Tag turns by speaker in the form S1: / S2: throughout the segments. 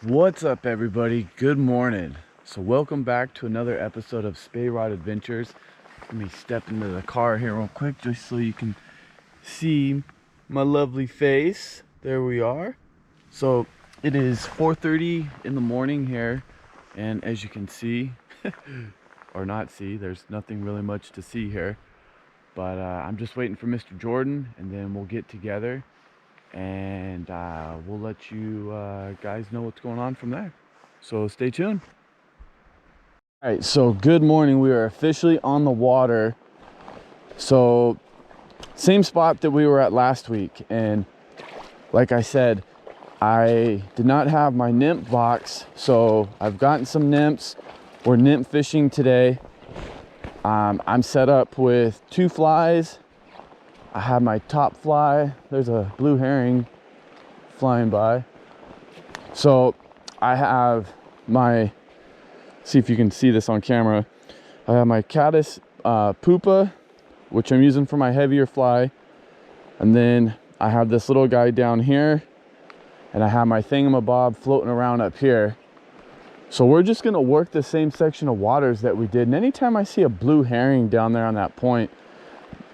S1: What's up, everybody? Good morning. So welcome back to another episode of Spey Rod Adventures. Let me step into the car here real quick just so you can see my lovely face. There we are. So it is 4:30 in the morning here, and as you can see or not see, there's nothing really much to see here, but I'm just waiting for Mr. Jordan, and then we'll get together and we'll let you guys know what's going on from there. So stay tuned. All right, so good morning. We are officially on the water. So same spot that we were at last week, and like I said, I did not have my nymph box, so I've gotten some nymphs. We're nymph fishing today. I'm set up with 2 flies. I have my top fly. There's a blue herring flying by. So I have my, see if you can see this on camera. I have my caddis pupa, which I'm using for my heavier fly. And then I have this little guy down here, and I have my thingamabob floating around up here. So we're just gonna work the same section of waters that we did. And anytime I see a blue herring down there on that point,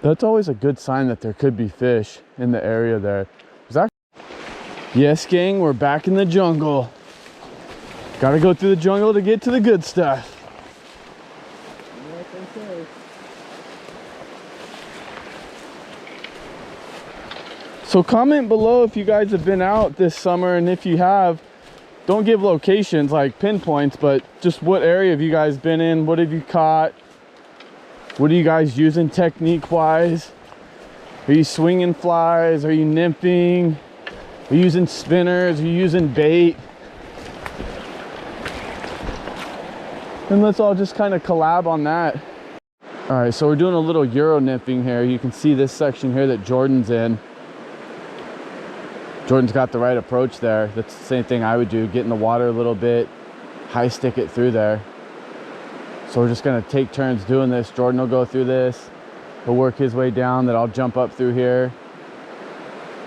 S1: that's always a good sign that there could be fish in the area there. Yes, gang, we're back in the jungle. Gotta go through the jungle to get to the good stuff. Okay. So comment below if you guys have been out this summer, and if you have, don't give locations like pinpoints, but just what area have you guys been in? What have you caught? What are you guys using technique wise? Are you swinging flies? Are you nymphing? Are you using spinners? Are you using bait? And let's all just kind of collab on that. All right, so we're doing a little Euro nymphing here. You can see this section here that Jordan's in. Jordan's got the right approach there. That's the same thing I would do, get in the water a little bit, high stick it through there. So we're just gonna take turns doing this. Jordan will go through this. He'll work his way down, then I'll jump up through here.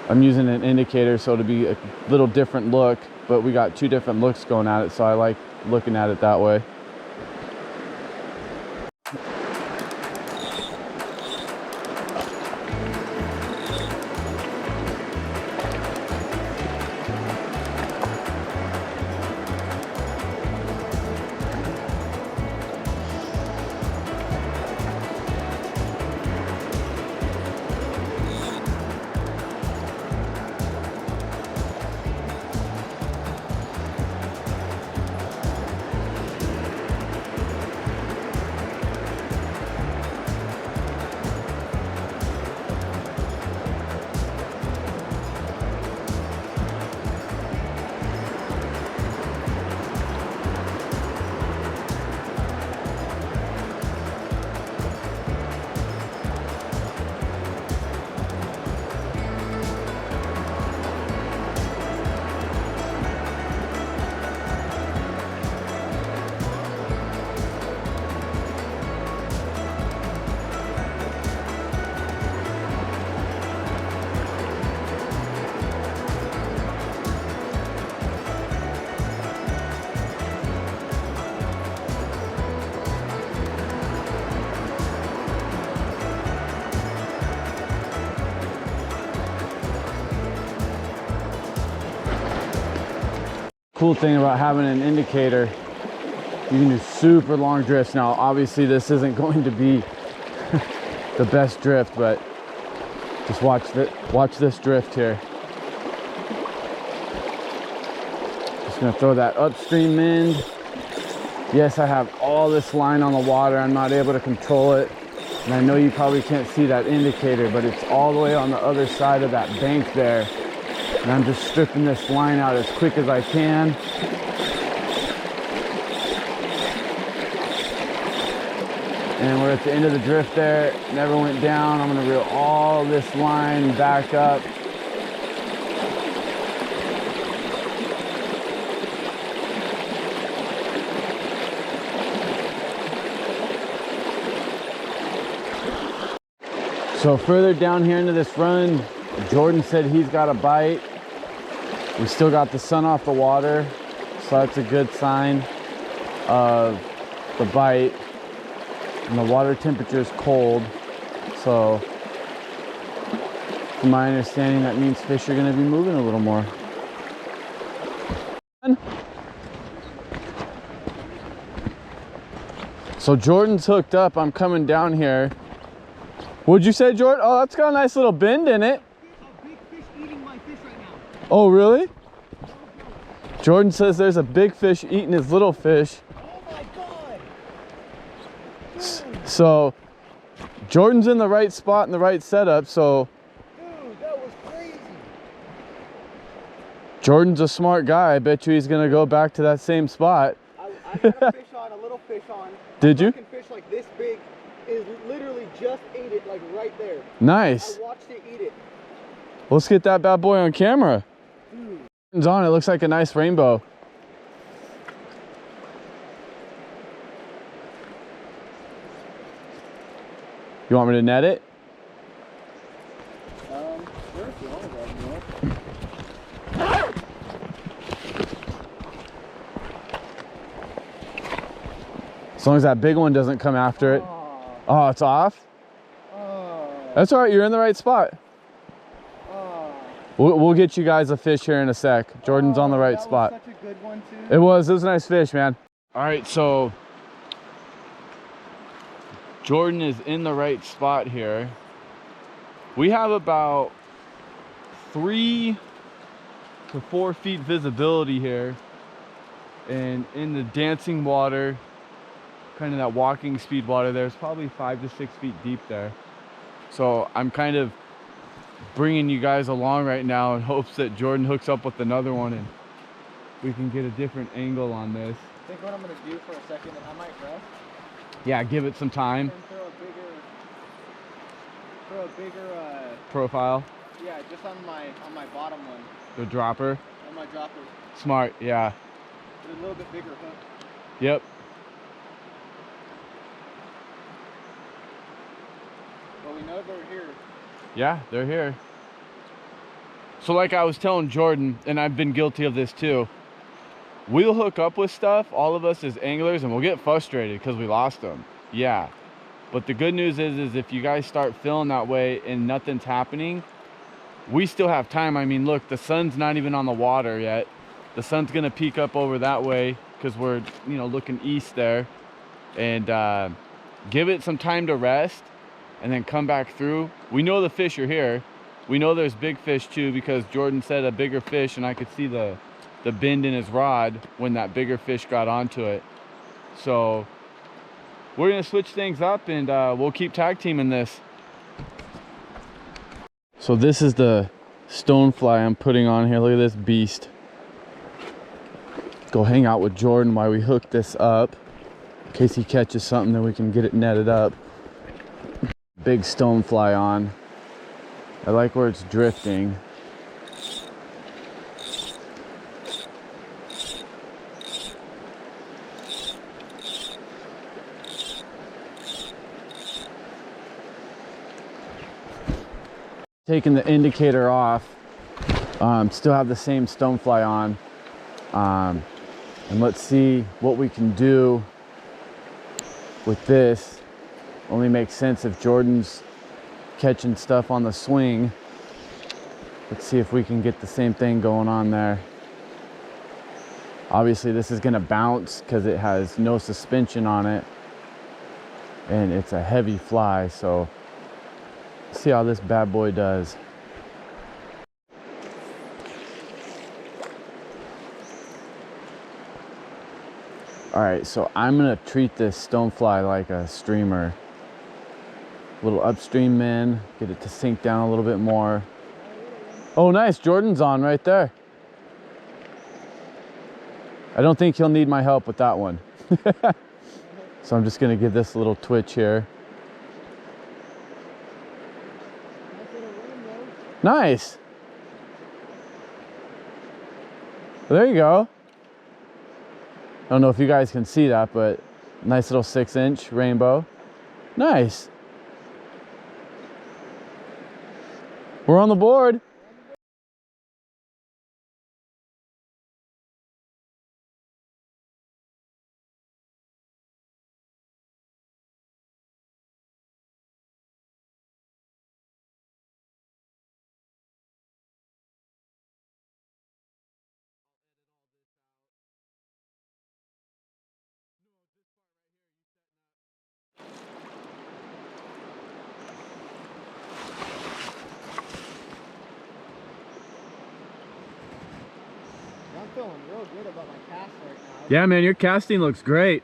S1: I'm using an indicator, so it'll be a little different look, but we got 2 different looks going at it, so I like looking at it that way. Cool thing about having an indicator, you can do super long drifts. Now obviously this isn't going to be the best drift, but just watch this drift here. Just gonna throw that upstream end. Yes, I have all this line on the water. I'm not able to control it, and I know you probably can't see that indicator, but it's all the way on the other side of that bank there. And I'm just stripping this line out as quick as I can. And we're at the end of the drift there. Never went down. I'm gonna reel all this line back up. So further down here into this run, Jordan said he's got a bite. We still got the sun off the water. So that's a good sign of the bite. And the water temperature is cold. So from my understanding, that means fish are gonna be moving a little more. So Jordan's hooked up. I'm coming down here. What'd you say, Jordan? Oh, that's got a nice little bend in it.
S2: A big fish eating my fish right now.
S1: Oh, really? Jordan says there's a big fish eating his little fish.
S2: Oh my God. Dude.
S1: So Jordan's in the right spot in the right setup. So
S2: Dude, that was crazy.
S1: Jordan's a smart guy. I bet you he's gonna go back to that same spot.
S2: I had a fish on, a little fish on.
S1: Did you?
S2: A fish like this big is literally just ate it, like right there.
S1: Nice.
S2: I watched it eat it.
S1: Let's get that bad boy on camera.
S2: Dude.
S1: It's on. It looks like a nice rainbow. You want me to net it?
S2: Sure, if you want to, you know.
S1: As long as that big one doesn't come after it. Oh, it's off? That's all right. You're in the right spot. We'll get you guys a fish here in a sec. Jordan's on the right spot.
S2: That was such a good one, too.
S1: It was a nice fish, man. All right, so Jordan is in the right spot here. We have about 3 to 4 feet visibility here. And in the dancing water, kind of that walking speed water, there's probably 5 to 6 feet deep there. So I'm kind of bringing you guys along right now in hopes that Jordan hooks up with another one and we can get a different angle on this.
S2: I think what I'm going to do for a second, I might rest.
S1: Yeah, give it some time.
S2: And throw a bigger
S1: Profile.
S2: Yeah, just on my bottom one.
S1: The dropper.
S2: On my dropper.
S1: Smart, yeah.
S2: With a little bit bigger hook.
S1: Yep.
S2: Well, we know they're here.
S1: Yeah, they're here. So like I was telling Jordan, and I've been guilty of this too, we'll hook up with stuff, all of us as anglers, and we'll get frustrated because we lost them. Yeah. But the good news is if you guys start feeling that way and nothing's happening, we still have time. I mean, look, the sun's not even on the water yet. The sun's gonna peek up over that way because we're, you know, looking east there. And give it some time to rest and then come back through. We know the fish are here. We know there's big fish too because Jordan said a bigger fish, and I could see the bend in his rod when that bigger fish got onto it. So we're gonna switch things up and we'll keep tag teaming this. So this is the stonefly I'm putting on here. Look at this beast. Go hang out with Jordan while we hook this up. In case he catches something, then we can get it netted up. Big stonefly on. I like where it's drifting. Taking the indicator off. Still have the same stonefly on. And let's see what we can do with this. Only makes sense if Jordan's catching stuff on the swing. Let's see if we can get the same thing going on there. Obviously this is gonna bounce because it has no suspension on it and it's a heavy fly, so let's see how this bad boy does. All right, so I'm gonna treat this stonefly like a streamer. Little upstream in, get it to sink down a little bit more. Oh, nice, Jordan's on right there. I don't think he'll need my help with that one. So I'm just gonna give this a little twitch here. Nice. Well, there you go. I don't know if you guys can see that, but nice little 6-inch rainbow. Nice. We're on the board.
S2: I'm feeling real good about my cast right now.
S1: Yeah, man, your casting looks great.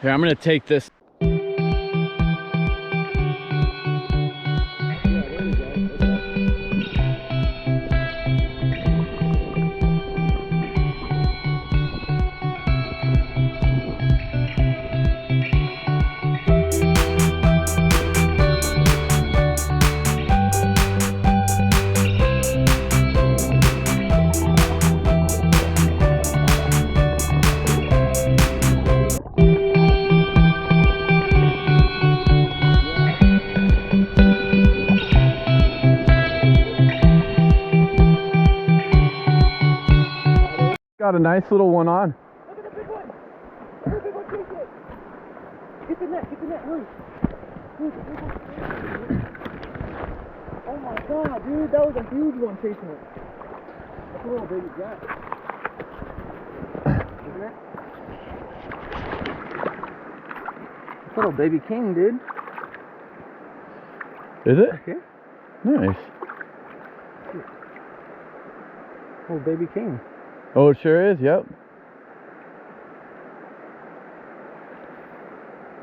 S1: Here, I'm gonna take this. Got a nice little one on.
S2: Look at the big one! Look at the big one, chase it! Get the net, hurry! Dude, the big one. Oh my god, dude, that was a huge one chasing it. That's a little baby jet. Isn't it? That's a little baby king, dude.
S1: Is it?
S2: Okay.
S1: Nice.
S2: Little baby king.
S1: Oh, it sure is, yep.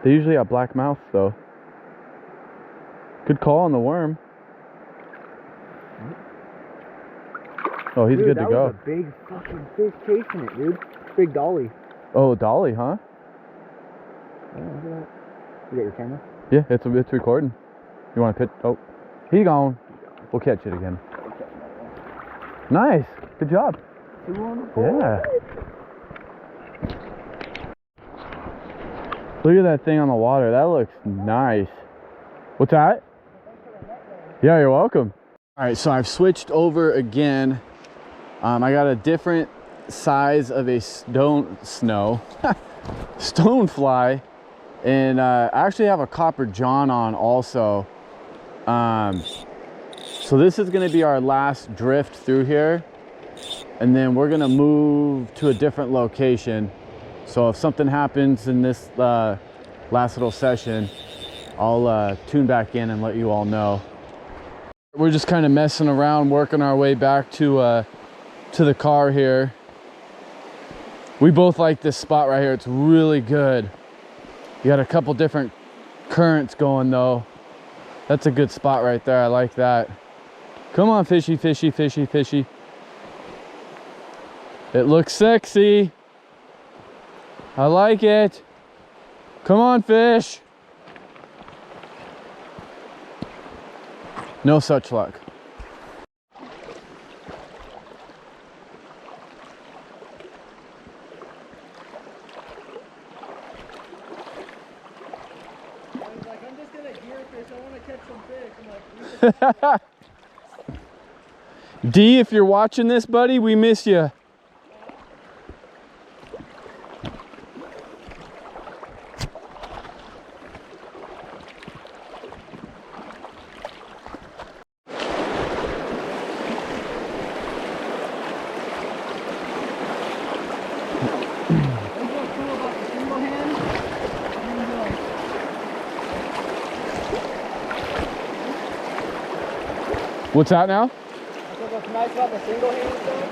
S1: They usually have black mouths, though. Good call on the worm. Oh, he's good to go.
S2: That was a big fucking fish chasing it, dude. Big dolly.
S1: Oh, dolly, huh?
S2: Yeah, look at that. You got your camera?
S1: Yeah, it's recording. You want to pitch? Oh, he gone. We'll catch it again. Nice. Good job. Yeah. Look at that thing on the water. That looks nice. What's that? Yeah, you're welcome. All right, so I've switched over again. I got a different size of a stonefly, and I actually have a copper john on also. So this is going to be our last drift through here, and then we're going to move to a different location. So if something happens in this last little session, I'll tune back in and let you all know. We're just kind of messing around, working our way back to the car here. We both like this spot right here. It's really good. You got a couple different currents going though. That's a good spot right there. I like that. Come on, fishy, fishy, fishy, fishy. It looks sexy. I like it. Come on, fish. No such luck.
S2: I'm just gonna gear fish. I want to catch some fish. I'm like,
S1: D, if you're watching this, buddy, we miss you. What's that now?
S2: That's what's nice about the single hand stuff.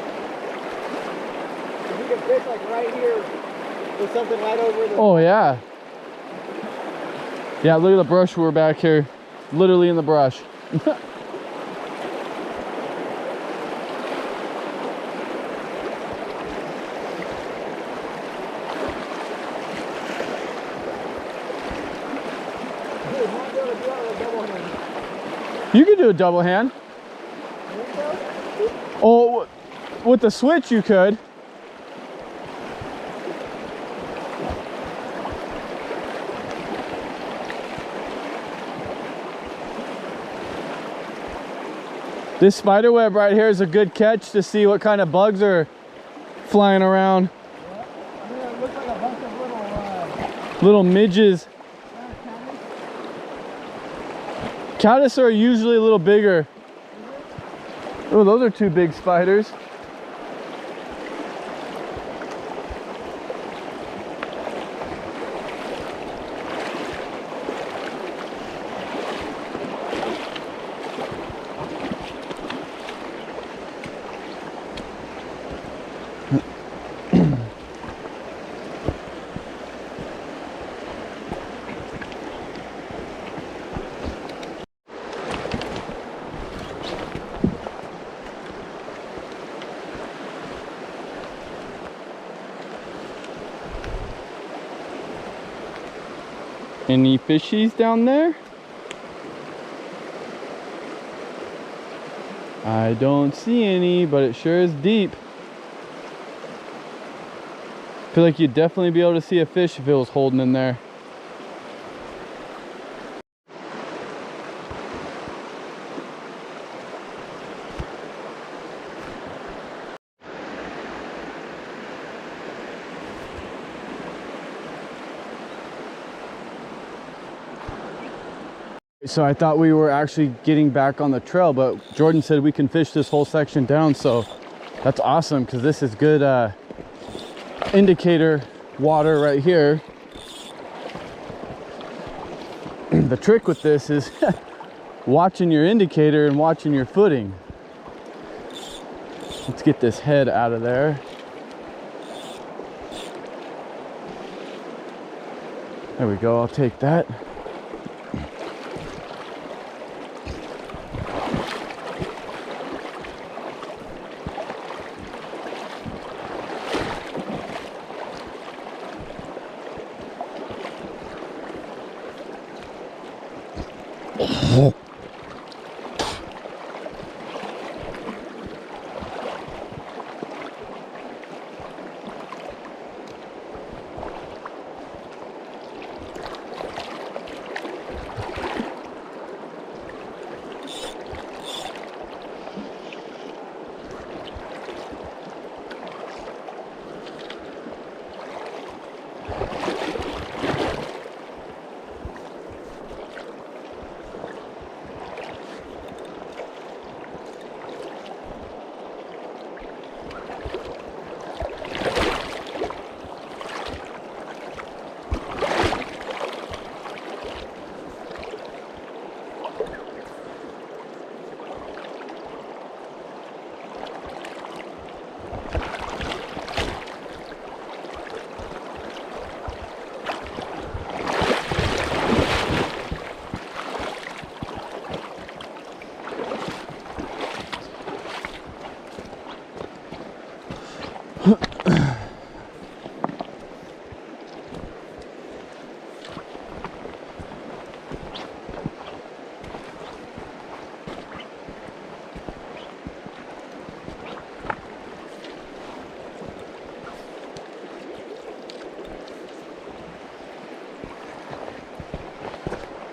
S2: You can fish like right here with something right over the.
S1: Oh yeah. Yeah, look at the brush. We're back here, literally in the brush. You can do a double hand. Oh, with the switch you could. This spider web right here is a good catch to see what kind of bugs are flying around.
S2: Yeah. I mean, it looks like a bunch of
S1: little midges. Caddis are usually a little bigger. Oh, those are two big spiders. Any fishies down there? I don't see any, but it sure is deep. I feel like you'd definitely be able to see a fish if it was holding in there. So I thought we were actually getting back on the trail, but Jordan said we can fish this whole section down, so that's awesome because this is good indicator water right here. The trick with this is watching your indicator and watching your footing. Let's get this head out of there. There we go, I'll take that.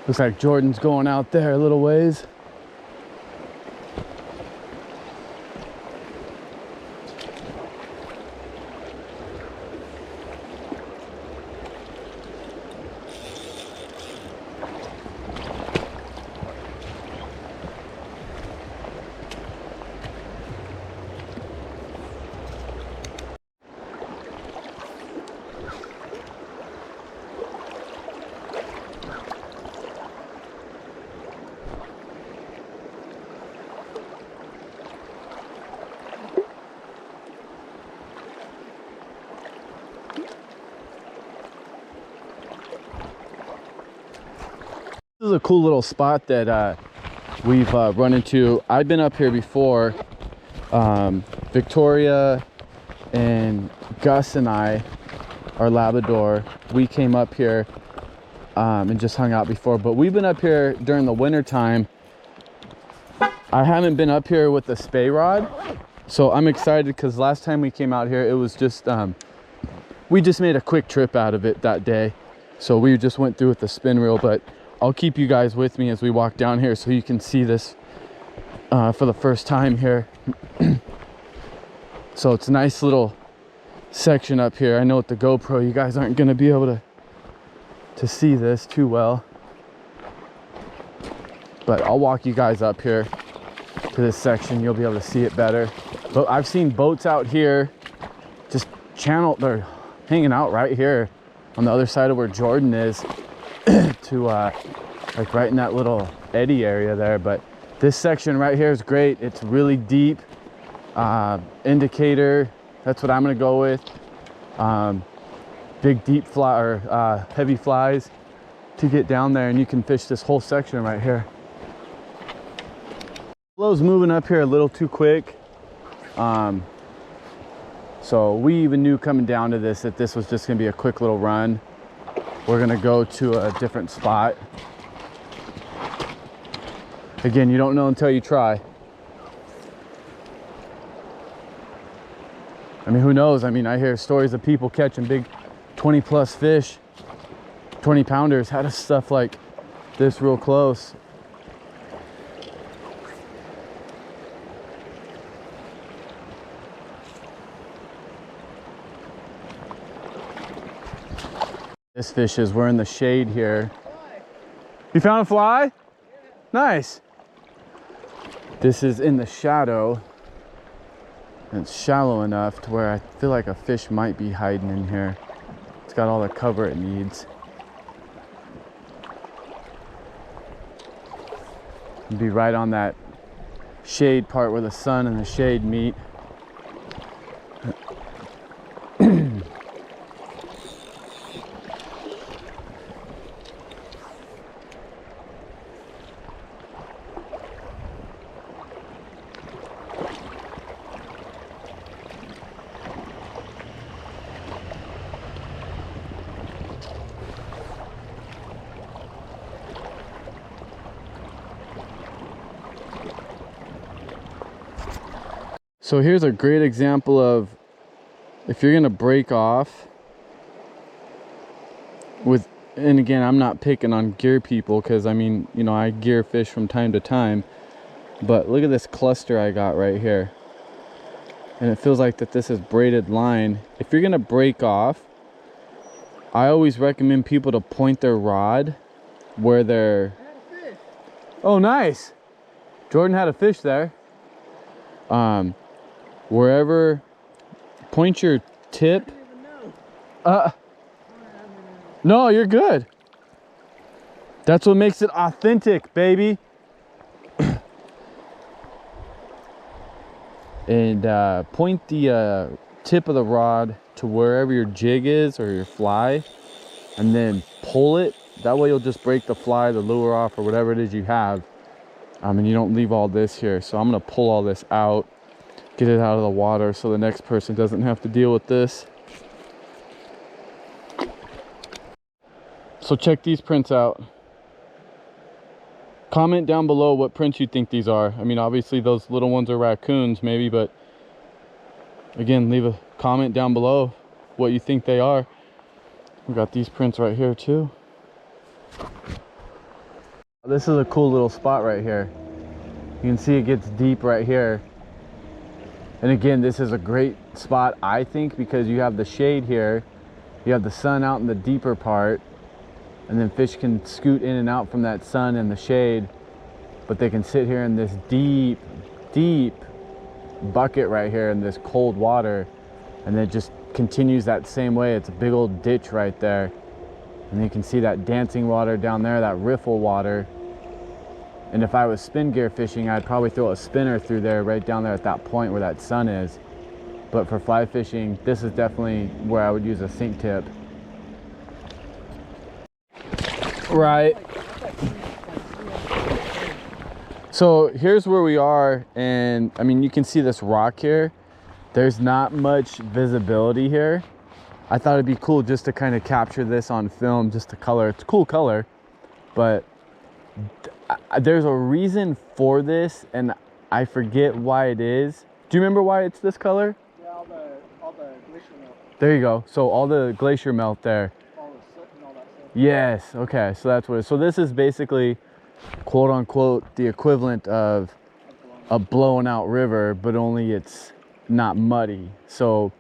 S1: Looks like Jordan's going out there a little ways. This is a cool little spot that we've run into. I've been up here before. Victoria and Gus and I, our Labrador, we came up here and just hung out before, but we've been up here during the winter time. I haven't been up here with the Spey rod, so I'm excited because last time we came out here it was just we just made a quick trip out of it that day, so we just went through with the spin reel. But I'll keep you guys with me as we walk down here so you can see this for the first time here. So it's a nice little section up here. I know with the GoPro you guys aren't going to be able to see this too well, but I'll walk you guys up here. to this section, you'll be able to see it better. But I've seen boats out here just they're hanging out right here on the other side of where Jordan is to like right in that little eddy area there. But this section right here is great. It's really deep. Indicator, that's what I'm gonna go with. Big deep fly or heavy flies to get down there, and you can fish this whole section right here. Flow's moving up here a little too quick. So we even knew coming down to this that this was just gonna be a quick little run. We're gonna go to a different spot. Again, you don't know until you try. I mean, who knows? I mean, I hear stories of people catching big 20+ fish, 20 pounders, how does stuff like this real close. This fish is, we're in the shade here. You found a fly? Yeah. Nice. This is in the shadow. And it's shallow enough to where I feel like a fish might be hiding in here. It's got all the cover it needs. It'll be right on that shade part where the sun and the shade meet. So here's a great example of if you're gonna break off with, and again, I'm not picking on gear people because I mean, you know, I gear fish from time to time, but look at this cluster I got right here. And it feels like that this is braided line. If you're gonna break off, I always recommend people to point their rod where they're... Oh, nice. Jordan had a fish there. Wherever, point your tip. No, you're good. That's what makes it authentic, baby. And point the tip of the rod to wherever your jig is or your fly, and then pull it. That way you'll just break the fly, the lure off, or whatever it is you have. And you don't leave all this here. So I'm gonna pull all this out, get it out of the water so the next person doesn't have to deal with this. So check these prints out. Comment down below what prints you think these are. I mean, obviously those little ones are raccoons maybe, but again, leave a comment down below what you think they are. We got these prints right here too. This is a cool little spot right here. You can see it gets deep right here. And again, this is a great spot, I think, because you have the shade here, you have the sun out in the deeper part, and then fish can scoot in and out from that sun and the shade, but they can sit here in this deep, deep bucket right here in this cold water, and then it just continues that same way. It's a big old ditch right there. And you can see that dancing water down there, that riffle water. And if I was spin gear fishing, I'd probably throw a spinner through there, right down there at that point where that sun is. But for fly fishing, this is definitely where I would use a sink tip. Right. So here's where we are, and I mean, you can see this rock here. There's not much visibility here. I thought it'd be cool just to kind of capture this on film, just the color. It's a cool color, but there's a reason for this, and I forget why it is. Do you remember why it's this color?
S2: Yeah, all the glacier melt.
S1: There you go. So all the glacier melt there.
S2: All the soot and all that stuff.
S1: Yes, okay, so that's what it is. So this is basically, quote unquote, the equivalent of a blown out river, but only it's not muddy. So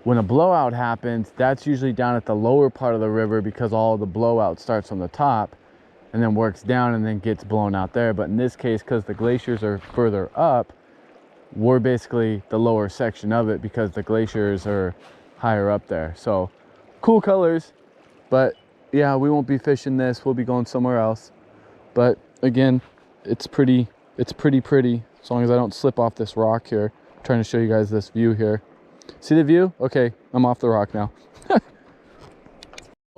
S1: when a blowout happens, that's usually down at the lower part of the river because all the blowout starts from the top. and then works down and then gets blown out there. But in this case, because the glaciers are further up, we're basically the lower section of it because the glaciers are higher up there. So cool colors, but yeah, we won't be fishing this. We'll be going somewhere else. But again, it's pretty as long as I don't slip off this rock here. I'm trying to show you guys this view here. See the view? Okay, I'm off the rock now.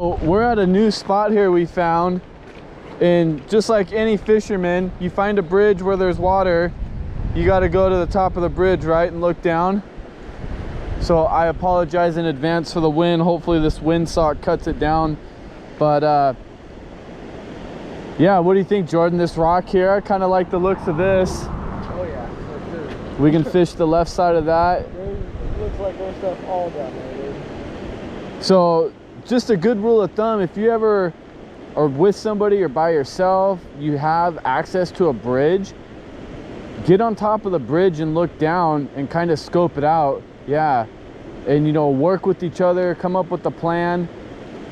S1: So we're at a new spot here we found, and just like any fisherman, you find a bridge where there's water, you got to go to the top of the bridge, right, and look down. So I apologize in advance for the wind. Hopefully this windsock cuts it down. But yeah, what do you think, Jordan? This rock here, I kind of like the looks of this.
S2: Oh yeah, for sure.
S1: We can fish the left side of that.
S2: It looks like there's stuff all down there, dude.
S1: So just a good rule of thumb, if you ever are with somebody or by yourself, you have access to a bridge, get on top of the bridge and look down and kind of scope it out. Yeah, and you know, work with each other, come up with a plan,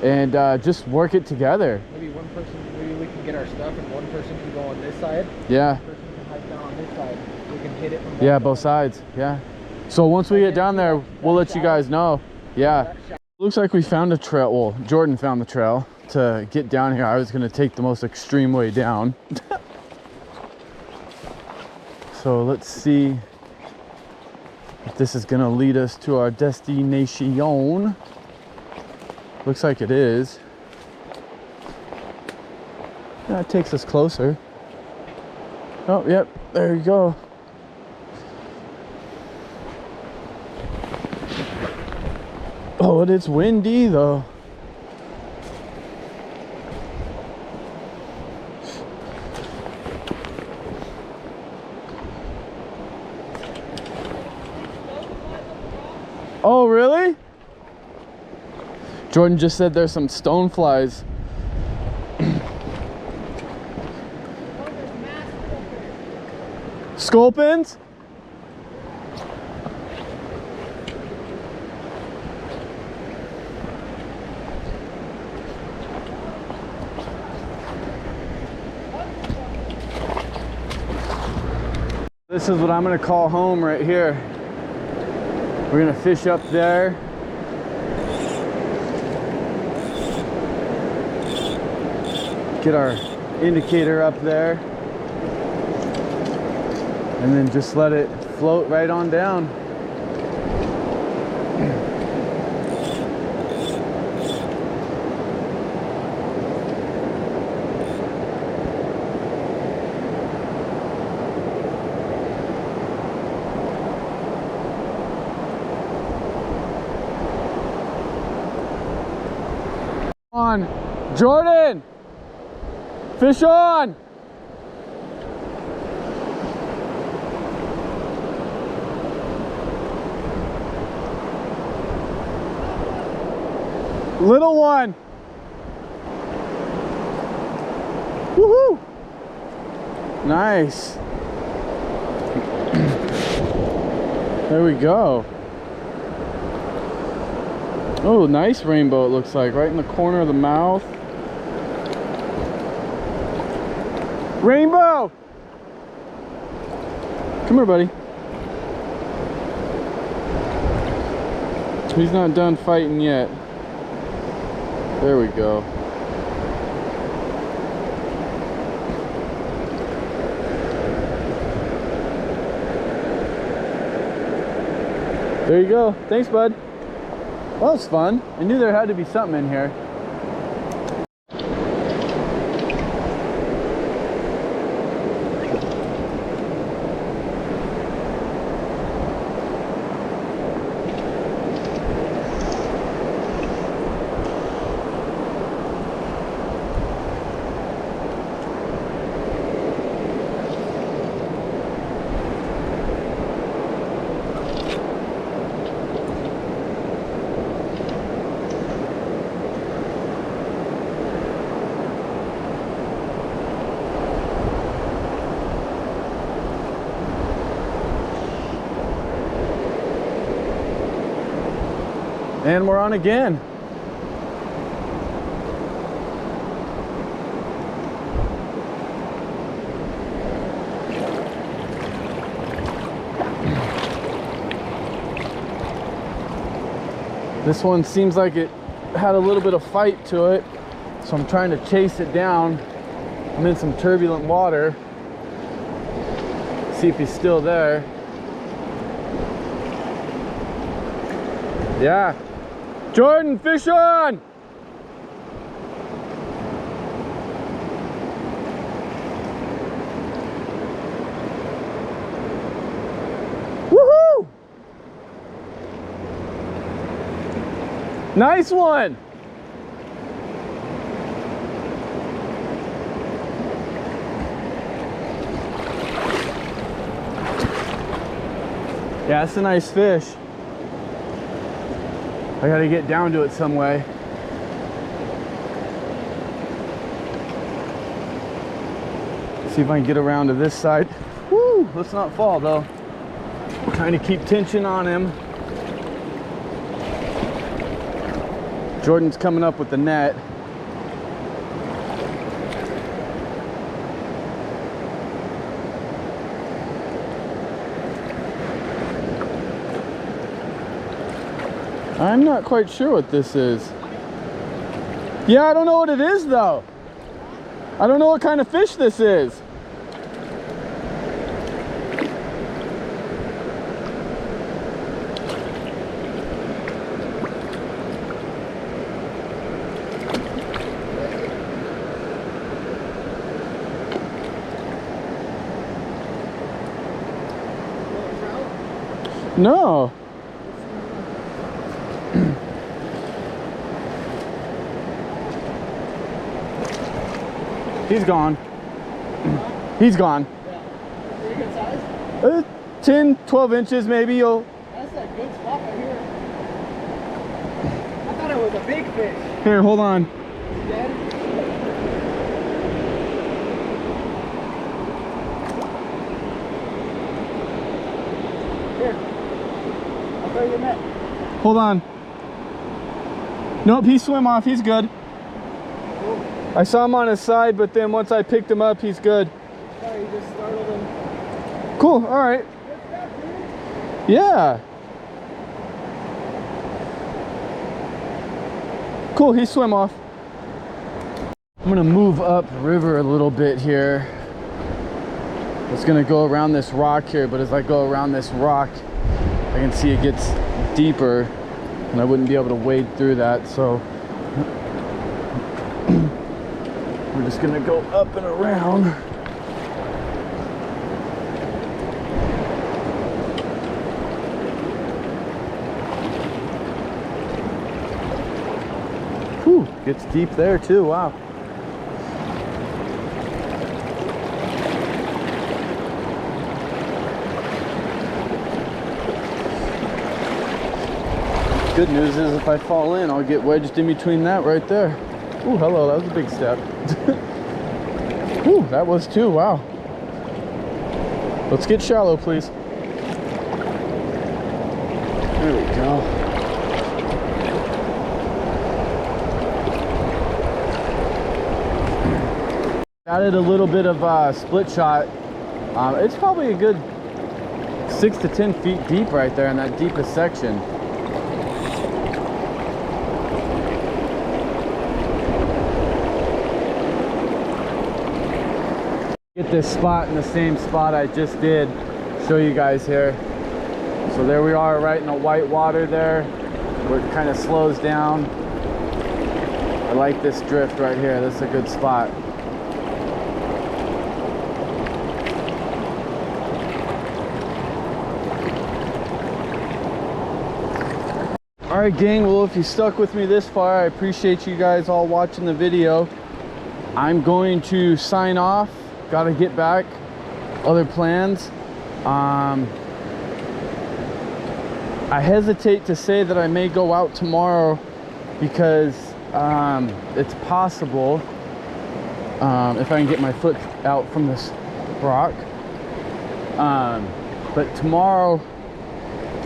S1: and just work it together.
S2: Maybe one person, maybe we can get our stuff and one person can go on this side.
S1: Yeah.
S2: One person can hike down on this side. We can hit it from
S1: both sides. Yeah. So once we get down there, we'll let you guys know. Yeah. Looks like we found a trail. Well, Jordan found the trail to get down here. I was gonna take the most extreme way down. So let's see if this is gonna lead us to our destination. Looks like it is. Yeah, it takes us closer. Oh, yep, there you go. Oh, and it's windy though. Oh, really? Jordan just said there's some stone flies. Sculpins? This is what I'm gonna call home right here. We're gonna fish up there. Get our indicator up there. And then just let it float right on down. On, Jordan, fish on. Little one. Woohoo! Nice. There we go. Oh, nice rainbow it looks like, right in the corner of the mouth. Rainbow! Come here, buddy. He's not done fighting yet. There we go. There you go. Thanks, bud. Well, that was fun. I knew there had to be something in here. And we're on again. This one seems like it had a little bit of fight to it, so I'm trying to chase it down. I'm in some turbulent water. See if he's still there. Yeah. Jordan, fish on! Woohoo! Nice one! Yeah, that's a nice fish. I gotta get down to it some way. See if I can get around to this side. Woo! Let's not fall though. Trying to keep tension on him. Jordan's coming up with the net. I'm not quite sure what this is. Yeah, I don't know what it is though. I don't know what kind of fish this is. No. He's gone. He's gone.
S2: Yeah. Pretty good size?
S1: 10, 12 inches maybe.
S2: That's a good spot right here. I thought it was a big fish.
S1: Here, hold on.
S2: Dead? Here. I'll throw you the net.
S1: Hold on. Nope, he swam off. He's good. I saw him on his side, but then once I picked him up, he's good.
S2: Sorry, you just startled him.
S1: Cool, all right. Yeah. Cool, he swam off. I'm gonna move up river a little bit here. I was gonna go around this rock here, but as I go around this rock, I can see it gets deeper and I wouldn't be able to wade through that, so we're just gonna go up and around. Whew, gets deep there too, wow. Good news is if I fall in, I'll get wedged in between that right there. Ooh, hello, that was a big step. Ooh, that was too, wow. Let's get shallow, please. There we go. Added a little bit of split shot. It's probably a good 6 to 10 feet deep right there in that deepest section. Get this spot in the same spot I just did. Show you guys here. So there we are right in the white water there where it kind of slows down. I like this drift right here. This is a good spot. All right, gang, well, if you stuck with me this far, I appreciate you guys all watching the video. I'm going to sign off. Got to get back. Other plans. I hesitate to say that I may go out tomorrow because it's possible if I can get my foot out from this rock. But tomorrow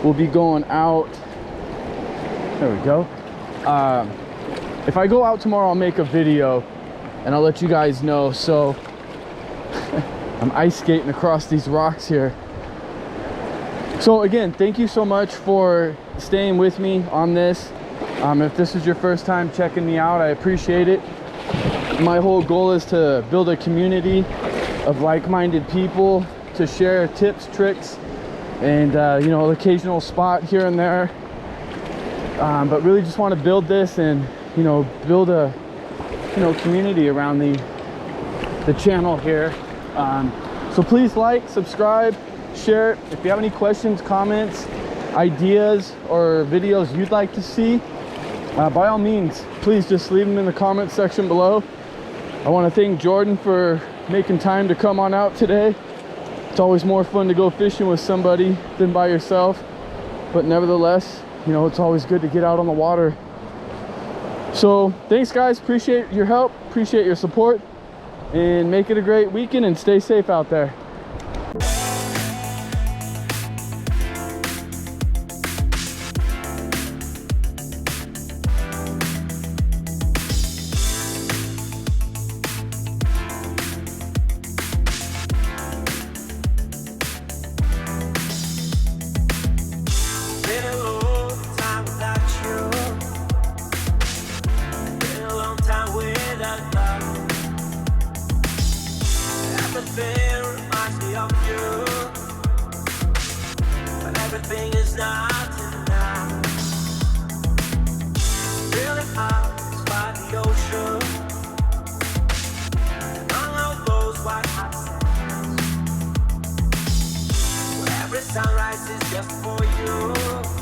S1: we'll be going out. There we go. If I go out tomorrow, I'll make a video and I'll let you guys know. So I'm ice skating across these rocks here. So again, thank you so much for staying with me on this. If this is your first time checking me out, I appreciate it. My whole goal is to build a community of like-minded people to share tips, tricks, and you know, occasional spot here and there. But really just want to build this and, you know, build a, you know, community around the channel here. So please like, subscribe, share. If you have any questions, comments, ideas, or videos you'd like to see, by all means, please just leave them in the comment section below. I want to thank Jordan for making time to come on out today. It's always more fun to go fishing with somebody than by yourself, but nevertheless, you know, it's always good to get out on the water. So thanks guys, appreciate your help, appreciate your support, and make it a great weekend and stay safe out there.
S2: Been a long time without you. Been a long time without love. Everything reminds me of you, but everything is not enough. Feeling out by the ocean, and all of those white hot sands, where every sunrise is just for you.